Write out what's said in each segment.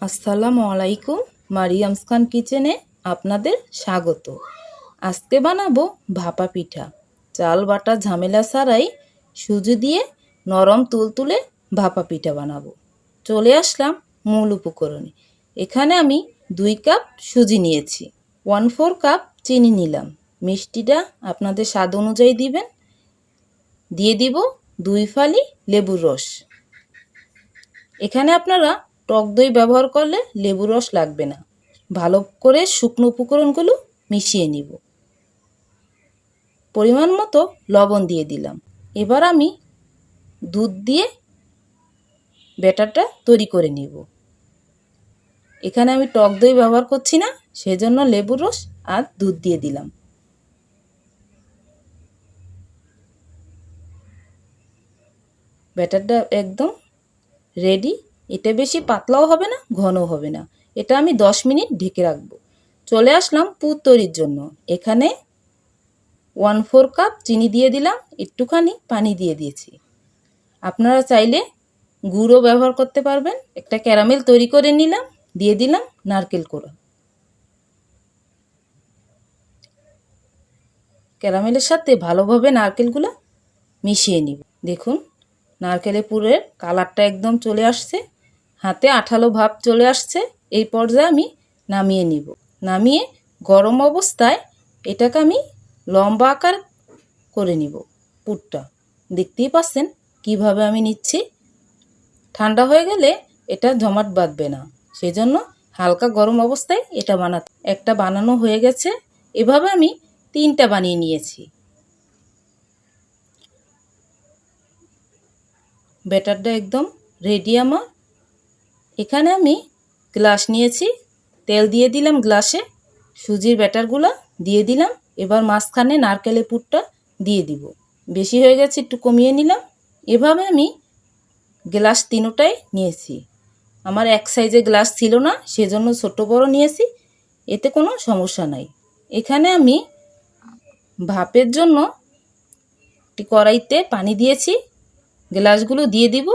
আসসালামু আলাইকুম। মারিয়ামস খান কিচেনে আপনাদের স্বাগত। আজকে বানাবো ভাপা পিঠা। চাল বাটা ঝামেলা ছাড়াই সুজি দিয়ে নরম তুলতুলে ভাপা পিঠা বানাবো। চলে আসলাম মূল উপকরণে। এখানে আমি 2 কাপ সুজি নিয়েছি, 1/4 কাপ চিনি নিলাম। মিষ্টিটা আপনাদের স্বাদ অনুযায়ী দিবেন। দিয়ে দিব 2 ফালি লেবুর রস। এখানে আপনারা টক দই ব্যবহার করলে লেবুর রস লাগবে না। ভালো করে শুকনো উপকরণগুলো মিশিয়ে নিব। পরিমাণ মতো লবণ দিয়ে দিলাম। এবার আমি দুধ দিয়ে ব্যাটারটা তৈরি করে নিব। এখানে আমি টক দই ব্যবহার করছি না, সেজন্য লেবুর রস আর দুধ দিয়ে দিলাম। ব্যাটারটা একদম রেডি। এটা বেশি পাতলাও হবে না, ঘনও হবে না। এটা আমি 10 মিনিট ঢেকে রাখবো। চলে আসলাম পুর তৈরির জন্য। এখানে 1/4 কাপ চিনি দিয়ে দিলাম, একটুখানি পানি দিয়ে দিয়েছি। আপনারা চাইলে গুড়ও ব্যবহার করতে পারবেন। একটা ক্যারামেল তৈরি করে নিলাম, দিয়ে দিলাম নারকেল কোড়া। ক্যারামেলের সাথে ভালোভাবে নারকেলগুলো মিশিয়ে নিব। দেখুন নারকেলের পুরের কালারটা একদম চলে আসছে, হাতে আঠালো ভাব চলে আসছে। এই পর্যায়ে আমি নামিয়ে নিব। নামিয়ে গরম অবস্থায় এটাকে আমি লম্বা আকার করে নিব। পুরটা দেখতেই পাচ্ছেন কিভাবে আমি নিচ্ছি। ঠান্ডা হয়ে গেলে এটা জমাট বাঁধবে না, সেজন্য হালকা গরম অবস্থায় এটা বানাতে। একটা বানানো হয়ে গেছে। এভাবে আমি 3টা বানিয়ে নিয়েছি। ব্যাটারটা একদম রেডি আমার। এখানে আমি গ্লাস নিয়েছি, তেল দিয়ে দিলাম গ্লাসে, সুজির ব্যাটারগুলো দিয়ে দিলাম। এবার মাঝখানে নারকেলের পুরটা দিয়ে দিব। বেশি হয়ে গেছে, একটু কমিয়ে নিলাম। এভাবে আমি গ্লাস 3টাই নিয়েছি। আমার এক সাইজে গ্লাস ছিল না, সেজন্য ছোট বড় নিয়েছি, এতে কোনো সমস্যা নাই। এখানে আমি ভাপের জন্য একটি কড়াইতে পানি দিয়েছি, গ্লাসগুলো দিয়ে দিব।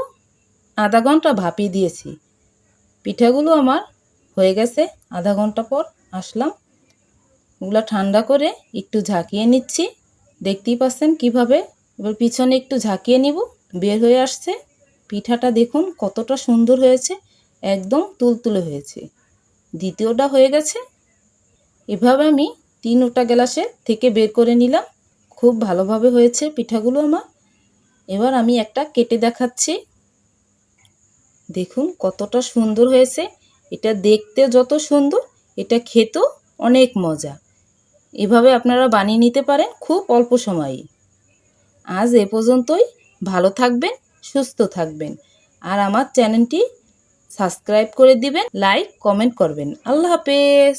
আধা ঘন্টা ভাপিয়ে দিয়েছি। পিঠাগুলো আমার হয়ে গেছে। আধা ঘন্টা পর আসলাম, ওগুলো ঠান্ডা করে একটু ঝাঁকিয়ে নিচ্ছি। দেখতেই পাচ্ছেন কিভাবে। এবার পিছনে একটু ঝাঁকিয়ে নিব, বের হয়ে আসছে। পিঠাটা দেখুন কতটা সুন্দর হয়েছে, একদম তুলতুলে হয়েছে। দ্বিতীয়টা হয়ে গেছে। এভাবে আমি 3টা গ্লাসে থেকে বের করে নিলাম। খুব ভালোভাবে হয়েছে পিঠাগুলো আমার। এবার আমি একটা কেটে দেখাচ্ছি। দেখুন কতটা সুন্দর হয়েছে। এটা দেখতে যত সুন্দর, এটা খেতেও অনেক মজা। এভাবে আপনারা বানিয়ে নিতে পারেন খুব অল্প সময়ে। আজ এ পর্যন্তই। ভালো থাকবেন, সুস্থ থাকবেন, আর আমার চ্যানেলটি সাবস্ক্রাইব করে দিবেন, লাইক কমেন্ট করবেন। আল্লাহ হাফেজ।